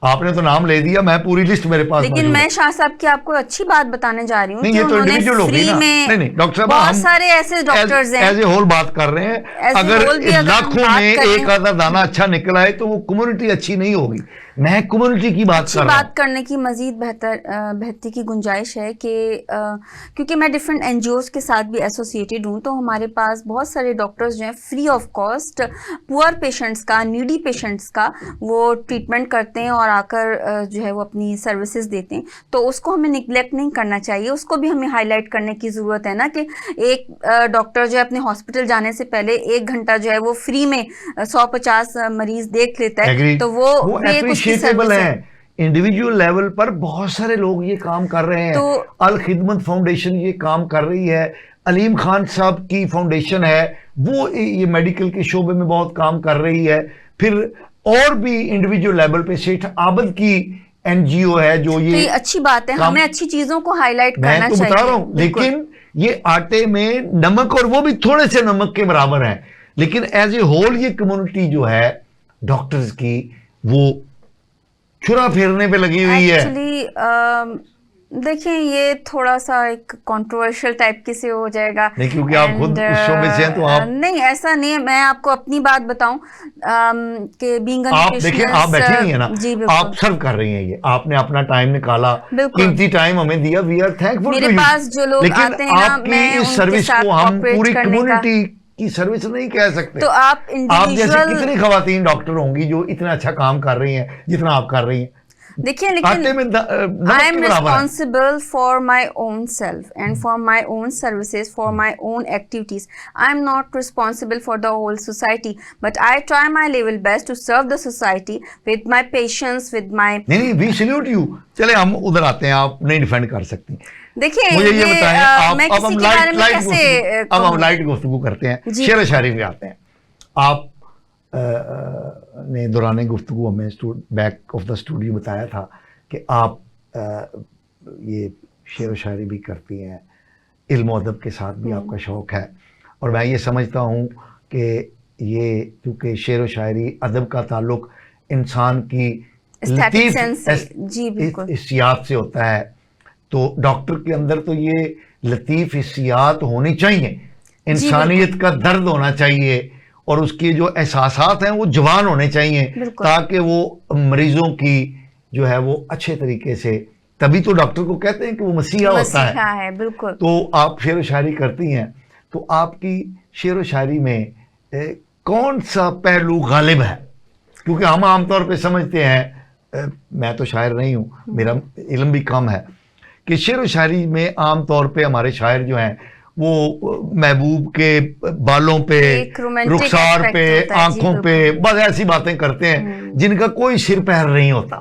आपने तो नाम ले दिया, मैं पूरी लिस्ट मेरे पास। लेकिन मैं शाह साहब की आपको अच्छी बात बताने जा रही हूँ कि तो इंडिविजुअल हो गई ना। नहीं डॉक्टर साहब, बहुत सारे ऐसे डॉक्टर्स हैं, एज ए होल बात कर रहे हैं। अगर लाखों में एक आधा दाना अच्छा निकला है तो वो कम्युनिटी अच्छी नहीं होगी। मैं कम्युनिटी की बात कर रहा हूं। बात करने की मजीद बेहतरी की गुंजाइश है कि क्योंकि मैं डिफरेंट NGOs के साथ भी एसोसिएटेड हूँ, तो हमारे पास बहुत सारे डॉक्टर्स जो हैं free of cost poor patients का, नीडी पेशेंट्स का वो ट्रीटमेंट करते हैं और आकर जो है वो अपनी सर्विसेज देते हैं। तो उसको हमें निगलेक्ट नहीं करना चाहिए, उसको भी हमें हाईलाइट करने की ज़रूरत है ना, कि एक डॉक्टर जो है अपने हॉस्पिटल जाने से पहले 1 घंटा जो है वो फ्री में 150 मरीज देख लेता है, तो वो है। इंडिविजुअल लेवल पर बहुत सारे लोग ये काम कर रहे हैं। तो अल खिदमत फाउंडेशन ये काम कर रही है, अलीम खान साहब की फाउंडेशन है, वो ये मेडिकल के शोबे में बहुत काम कर रही है। फिर और भी इंडिविजुअल लेवल पे शेख आबद की NGO है जो ये अच्छी बात है, हमें अच्छी चीजों को हाईलाइट करना चाहिए। मैं तो बता रहा हूं, लेकिन ये आटे में नमक, और वो भी थोड़े से नमक के बराबर है। लेकिन एज ए होल ये कम्युनिटी जो है डॉक्टर्स की, वो छुरा फेरने पे लगी हुई है। एक्चुअली देखिए ये थोड़ा सा एक कंट्रोवर्शियल टाइप की से हो जाएगा। नहीं, क्योंकि आप खुद उस शो में से हैं तो आप नहीं, ऐसा नहीं है। मैं आपको अपनी बात बताऊं कि बीइंग आप देखिए, आप बैठी हुई है ना, जी आप सर्व कर रही हैं, ये आपने अपना टाइम निकाला, बिल्कुल, कीमती टाइम हमें दिया, we are thankful to you. मेरे पास जो लोग आते हैं ना, मैं इस उनके सर्विस साथ को हम पूरी करने का, कम्युनिटी की सर्विस नहीं कह सकते। तो आप जैसे इंडिविजुअल, कितनी खवातीन डॉक्टर होंगी जो इतना अच्छा काम कर रही हैं जितना आप कर रही हैं। देखिए लेकिन I am responsible for my own self and for my own services, for my own activities. I am not responsible for the whole society, but I try my level best to serve the society with my patience, with my. नहीं, we salute you. चले हम उधर आते हैं, आप नहीं defend कर सकती। देखिए मुझे ये बताएं, अब हम लाइट गुफ्तगू करते हैं, शेर शायरी पे आते हैं। आप ने दौरान गुफ्तगू हमें बैक ऑफ द स्टूडियो बताया था कि आप ये शेर व शायरी भी करती हैं, इल्म और अदब के साथ भी आपका शौक़ है। और मैं ये समझता हूँ कि ये क्योंकि शेर व शायरी अदब का ताल्लुक इंसान की लतीफ़ हिस्सियात से होता है, तो डॉक्टर के अंदर तो ये लतीफ़ हिस्सियात होनी चाहिए, इंसानियत का दर्द होना चाहिए और उसके जो एहसासात हैं वो जवान होने चाहिए, ताकि वो मरीजों की जो है वो अच्छे तरीके से, तभी तो डॉक्टर को कहते हैं कि वो मसीहा होता है। बिल्कुल। तो आप शेर व शायरी करती हैं, तो आपकी शेर व शायरी में कौन सा पहलू गालिब है? क्योंकि हम आमतौर पे समझते हैं, मैं तो शायर नहीं हूँ, मेरा इल्म भी कम है, कि शेर व शायरी में आमतौर पे हमारे शायर जो हैं वो महबूब के बालों पे, रुखसार पे, आंखों पे बस ऐसी बातें करते हैं जिनका कोई सिर पैर नहीं होता।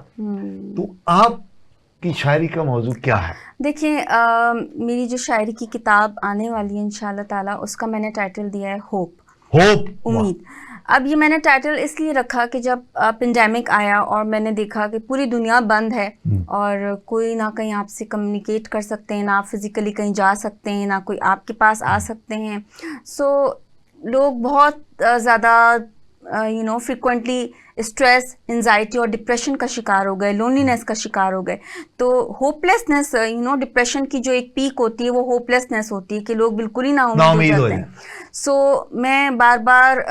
तो आपकी शायरी का मौजू क्या है? देखिए मेरी जो शायरी की किताब आने वाली है इंशाल्लाह ताला, उसका मैंने टाइटल दिया है होप, उम्मीद। अब ये मैंने टाइटल इसलिए रखा कि जब पेंडेमिक आया और मैंने देखा कि पूरी दुनिया बंद है और कोई ना कहीं आपसे कम्युनिकेट कर सकते हैं, ना आप फिज़िकली कहीं जा सकते हैं, ना कोई आपके पास आ सकते हैं। सो लोग बहुत ज़्यादा फ्रिक्वेंटली स्ट्रेस, एंजाइटी और डिप्रेशन का शिकार हो गए, लोनलीनेस का शिकार हो गए। तो होपलेसनेस, डिप्रेशन की जो एक पीक होती है वो होपलेसनेस होती है कि लोग बिल्कुल ही नाउम्मीद हो जाते हैं। सो मैं बार बार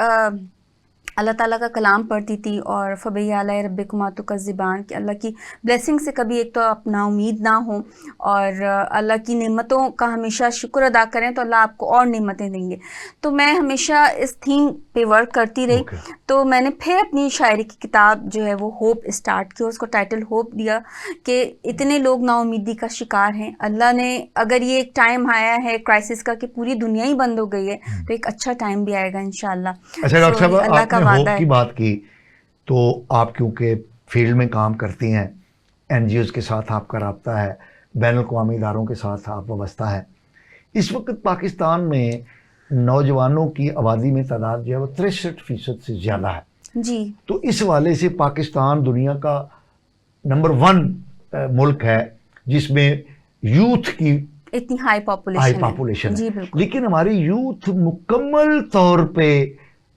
अल्लाह ताला का कलाम पढ़ती थी और फ़बैया अला रब्बिकुमा तुकज़्ज़िबान, कि अल्लाह की ब्लेसिंग से कभी एक तो आप नाउमीद ना हो और अल्लाह की नेमतों का हमेशा शुक्र अदा करें तो अल्लाह आपको और नेमतें देंगे। तो मैं हमेशा इस थीम पे वर्क करती रही। तो मैंने फिर अपनी शायरी की किताब जो है वो होप स्टार्ट की, उसको टाइटल होप दिया कि इतने लोग नाउमीदी का शिकार हैं। अल्लाह ने अगर ये एक टाइम आया है क्राइसिस का कि पूरी दुनिया ही बंद हो गई है, तो एक अच्छा टाइम भी आएगा इंशाल्लाह। अच्छा डॉक्टर साहब, आपने होप की बात की, तो आप क्योंकि फील्ड में काम करती हैं, NGOs के साथ आपका राब्ता है, बैनुल अक़वामी इदारों के साथ आप वाबस्ता है। इस वक्त पाकिस्तान में नौजवानों की आबादी में तादाद जो है वो 63% से ज़्यादा है जी। तो इस वाले से पाकिस्तान दुनिया का नंबर 1 मुल्क है जिसमें यूथ की इतनी हाई पॉपुलेशन है। लेकिन हमारी यूथ मुकम्मल तौर पे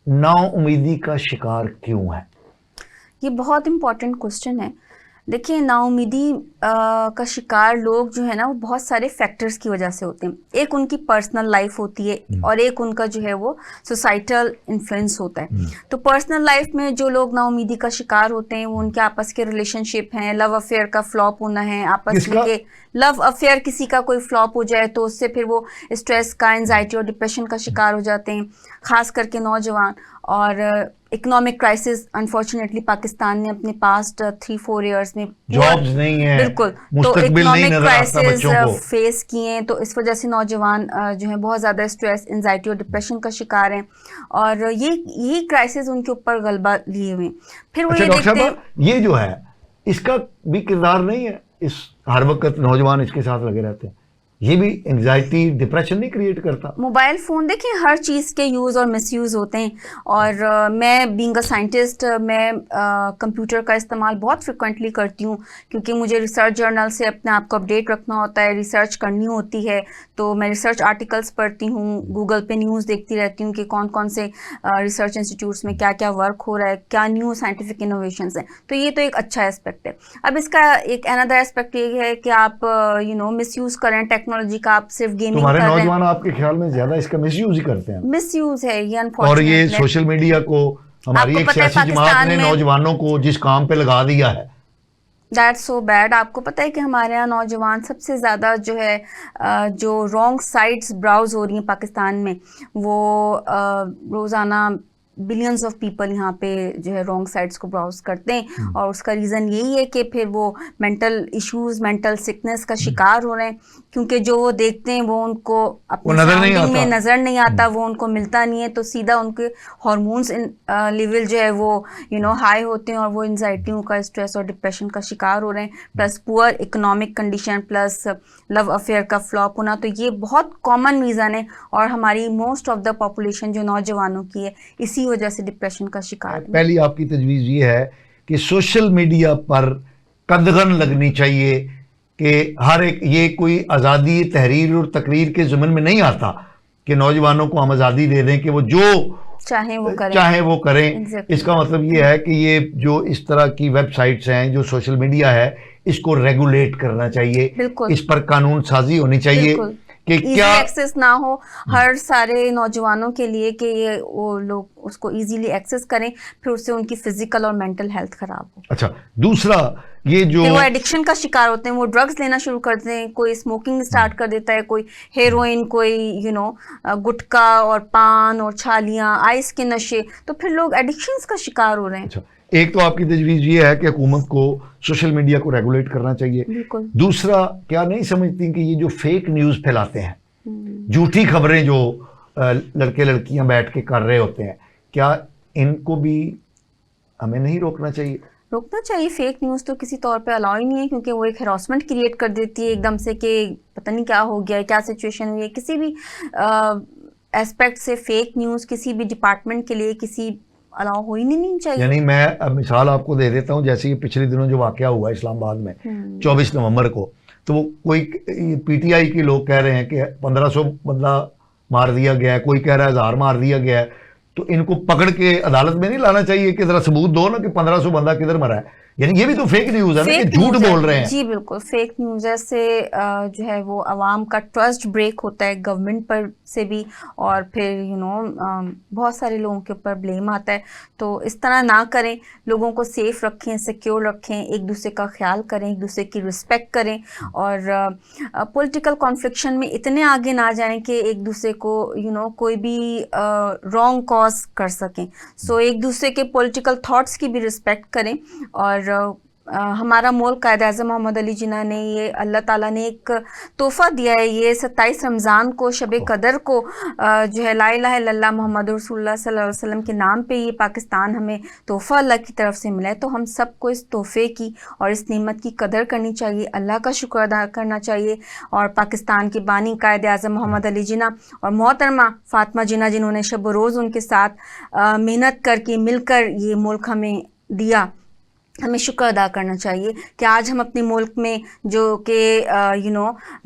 नाउमीदी का शिकार क्यों है? ये बहुत इम्पोर्टेंट क्वेश्चन है। देखिए नाउमीदी का शिकार लोग जो है ना वो बहुत सारे फैक्टर्स की वजह से होते हैं। एक उनकी पर्सनल लाइफ होती है और एक उनका जो है वो सोसाइटल इन्फ्लुएंस होता है। तो पर्सनल लाइफ में जो लोग नाउमीदी का शिकार होते हैं वो उनके आपस के रिलेशनशिप हैं, लव अफेयर का फ्लॉप होना है, आपस में के लव अफेयर किसी का कोई फ्लॉप हो जाए तो उससे फिर वो स्ट्रेस का, एंजाइटी और डिप्रेशन का शिकार हो जाते हैं, खास करके नौजवान। और इकोनॉमिक क्राइसिस अनफॉर्चुनेटली पाकिस्तान ने अपने पास्ट 3-4 ईयर्स में जॉब्स नहीं है, बिल्कुल, तो इकोनॉमिक क्राइसिस फेस किए, तो इस वजह से नौजवान जो है बहुत ज़्यादा स्ट्रेस, एंजाइटी और डिप्रेशन का शिकार हैं और यही क्राइसिस उनके ऊपर गलबा लिए हुए। फिर वो ये देखते हैं, ये जो है इसका भी किरदार नहीं है, इस हर वक्त नौजवान इसके साथ लगे रहते हैं। ये भी एंजाइटी डिप्रेशन नहीं क्रिएट करता? मोबाइल फ़ोन देखिए हर चीज़ के यूज़ और मिसयूज़ होते हैं, और मैं बीइंग अ साइंटिस्ट मैं कंप्यूटर का इस्तेमाल बहुत फ्रिक्वेंटली करती हूँ, क्योंकि मुझे रिसर्च जर्नल से अपने आप को अपडेट रखना होता है, रिसर्च करनी होती है। तो मैं रिसर्च आर्टिकल्स पढ़ती हूँ, गूगल पे न्यूज़ देखती रहती हूँ कि कौन कौन से रिसर्च इंस्टीट्यूट्स में क्या क्या वर्क हो रहा है, क्या न्यू साइंटिफिक इनोवेशंस हैं। तो ये तो एक अच्छा एस्पेक्ट है। अब इसका एक अनदर एस्पेक्ट ये है कि आप मिसयूज़ करें टेक्नोलॉजी का, आप सिर्फ गेमिंग तुम्हारे कर रहे हैं। नौजवान आपके ख्याल में ज्यादा इसका मिसयूज ही करते हैं? मिसयूज है ये और अनफॉर्चुनेटली। ये सोशल मीडिया को हमारी आपको एक पता है सियासी जमात पाकिस्तान ने में नौजवानों को जिस काम पे लगा दिया है, दैट्स सो बैड। आपको पता है कि हमारे यहाँ नौजवान सबसे ज़्यादा जो है जो रॉन्ग साइट्स ब्राउज हो रही हैं पाकिस्तान में, वो रोज़ाना बिलियंस ऑफ पीपल यहाँ पे जो है रॉन्ग साइट्स को ब्राउज करते हैं, और उसका रीज़न यही है कि फिर वो मेंटल इश्यूज, मेंटल सिकनेस का शिकार हो रहे हैं, क्योंकि जो वो देखते हैं वो उनको अपने सराउंडिंग में नज़र नहीं आता, वो उनको मिलता नहीं है, तो सीधा उनके हार्मोन्स लेवल जो है वो हाई होते हैं, और वो एंजाइटियों का, स्ट्रेस और डिप्रेशन का शिकार हो रहे हैं। Plus poor economic condition, plus love affair का फ्लॉप होना, तो ये बहुत कॉमन रीज़न है, और हमारी मोस्ट ऑफ द पॉपुलेशन जो नौजवानों की है इसी वजह से डिप्रेशन का शिकार है। पहली आपकी तजवीज़ ये है कि सोशल मीडिया पर कदगन लगनी चाहिए कि हर एक, ये कोई आज़ादी तहरीर और तकरीर के ज़मन में नहीं आता कि नौजवानों को हम आज़ादी दे दें कि वो जो चाहे वो करें। Exactly. इसका मतलब ये है कि ये जो इस तरह की वेबसाइट्स हैं, जो सोशल मीडिया है, इसको रेगुलेट करना चाहिए, इस पर कानून साजी होनी चाहिए कि क्या एक्सेस ना हो हर सारे नौजवानों के लिए, कि ये वो लोग उसको इजीली एक्सेस करें, फिर उससे उनकी फिजिकल और मेंटल हेल्थ खराब हो। अच्छा, दूसरा ये जो वो एडिक्शन का शिकार होते हैं, वो ड्रग्स लेना शुरू करते हैं, कोई स्मोकिंग स्टार्ट कर देता है, कोई हेरोइन, कोई गुटखा और पान और छालियां, आइस के नशे, तो फिर लोग एडिक्शंस का शिकार हो रहे हैं। अच्छा, एक तो आपकी तजवीज़ ये है कि हुकूमत को सोशल मीडिया को रेगुलेट करना चाहिए। बिल्कुल। दूसरा, क्या नहीं समझती कि ये जो फेक न्यूज़ फैलाते हैं, झूठी खबरें जो लड़के लड़कियां बैठ के कर रहे होते हैं, क्या इनको भी हमें नहीं रोकना चाहिए? रोकना चाहिए। फेक न्यूज़ तो किसी तौर पे अलाउ ही नहीं है, क्योंकि वो एक हरासमेंट क्रिएट कर देती है एकदम से कि पता नहीं क्या हो गया है, क्या सिचुएशन हुई है। किसी भी एस्पेक्ट से फेक न्यूज़ किसी भी डिपार्टमेंट के लिए किसी अलाउ हो ही नहीं चाहिए। यानी मैं अब मिसाल आपको दे देता हूँ, जैसे ये पिछले दिनों जो वाकया हुआ इस्लामाबाद में 24 नवंबर को, तो वो कोई पीटीआई के लोग कह रहे हैं कि 1500 बंदा मार दिया गया है, कोई कह रहा है 1000 मार दिया गया है, तो इनको पकड़ के अदालत में नहीं लाना चाहिए कि जरा सबूत दो ना कि 1500 बंदा किधर मरा है? यानी ये भी तो फेक न्यूज़ है ना, कि झूठ बोल रहे हैं। जी बिल्कुल, फेक न्यूज़ से जो है वो आवाम का ट्रस्ट ब्रेक होता है गवर्नमेंट पर से भी, और फिर बहुत सारे लोगों के ऊपर ब्लेम आता है। तो इस तरह ना करें, लोगों को सेफ रखें, सिक्योर रखें, एक दूसरे का ख्याल करें, एक दूसरे की रिस्पेक्ट करें, और पॉलिटिकल कॉन्फ्लिक्शन में इतने आगे ना जाएं कि एक दूसरे को कोई भी रॉन्ग कॉज कर सकें। सो एक दूसरे के पॉलिटिकल थॉट्स की भी रिस्पेक्ट करें। और हमारा मुल्क कायद आज़म मोहम्मद अली जिन्ना ने ये अल्लाह ताला ने एक तोहफ़ा दिया है, ये 27 रमज़ान को, शब कदर को जो है ला इलाहा इल्लल्लाह मोहम्मद रसूलुल्लाह सल्लल्लाहु अलैहि वसल्लम के नाम पे ये पाकिस्तान हमें तोहफ़ा अल्लाह की तरफ से मिला है। तो हम सबको इस तोहफ़े की और इस नेमत की कदर करनी चाहिए, अल्लाह का शुक्र अदा करना चाहिए। और पाकिस्तान के बानी कायद आज़म मोहम्मद अली जिन्ना और मोहतरमा फ़ातिमा जिन्ना, जिन्होंने शब रोज़ उनके साथ मेहनत करके मिलकर ये मुल्क हमें दिया, हमें शुक्र अदा करना चाहिए कि आज हम अपने मुल्क में जो कि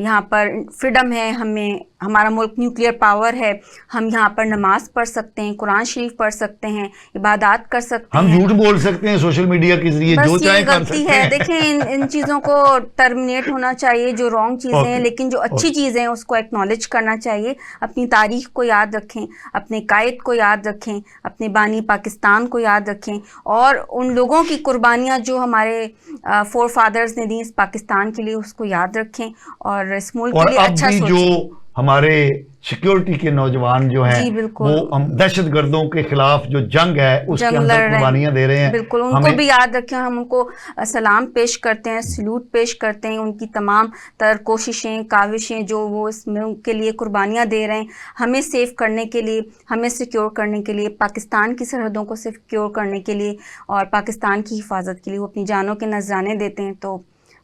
यहाँ पर फ्रीडम है, हमें हमारा मुल्क न्यूक्लियर पावर है, हम यहाँ पर नमाज पढ़ सकते हैं, कुरान शरीफ पढ़ सकते हैं, इबादत कर सकते हैं, हम झूठ बोल सकते हैं सोशल मीडिया के जरिए, जो चाहे कर सकते हैं। देखिए इन चीज़ों को टर्मिनेट होना चाहिए, जो रॉन्ग चीज़ें हैं, लेकिन जो अच्छी चीज़ें हैं उसको एक्नॉलेज करना चाहिए। अपनी तारीख को याद रखें, अपने कायद को याद रखें, अपने बानी पाकिस्तान को याद रखें, और उन लोगों की कुर्बानियाँ जो हमारे फोर फादर्स ने दी इस पाकिस्तान के लिए, उसको याद रखें, और इस मुल्क के लिए अच्छा सोचें। हमारे सिक्योरिटी के नौजवान जो हैं, वो हम दहशतगर्दों के खिलाफ जो जंग है उसके अंदर कुर्बानियां दे रहे हैं, बिल्कुल उनको भी याद रखें। हम उनको सलाम पेश करते हैं, सल्यूट पेश करते हैं, उनकी तमाम तर कोशिशें, काविशें जो वो इस मुल्क के लिए कुर्बानियां दे रहे हैं, हमें सेफ करने के लिए, हमें सिक्योर करने के लिए, पाकिस्तान की सरहदों को सिक्योर करने के लिए और पाकिस्तान की हिफाजत के लिए वो अपनी जानों के नजराने देते हैं। तो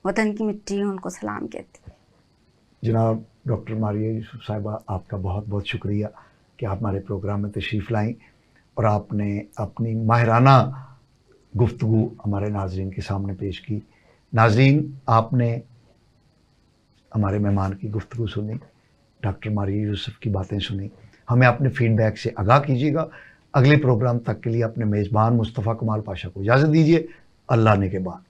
वतन की मिट्टी उनको सलाम कहते हैं। जनाब डॉक्टर मारिया यूसुफ साहिबा, आपका बहुत बहुत शुक्रिया कि आप हमारे प्रोग्राम में तशरीफ़ लाईं और आपने अपनी माहिराना गुफ्तगू हमारे नाजरीन के सामने पेश की। नाजरीन, आपने हमारे मेहमान की गुफ्तगू सुनी, डॉक्टर मारिया यूसुफ की बातें सुनी। हमें अपने फीडबैक से आगाह कीजिएगा। अगले प्रोग्राम तक के लिए अपने मेज़बान मुस्तफ़ा कमाल पाशा को इजाज़त दीजिए। अल्लाह ने के बाद।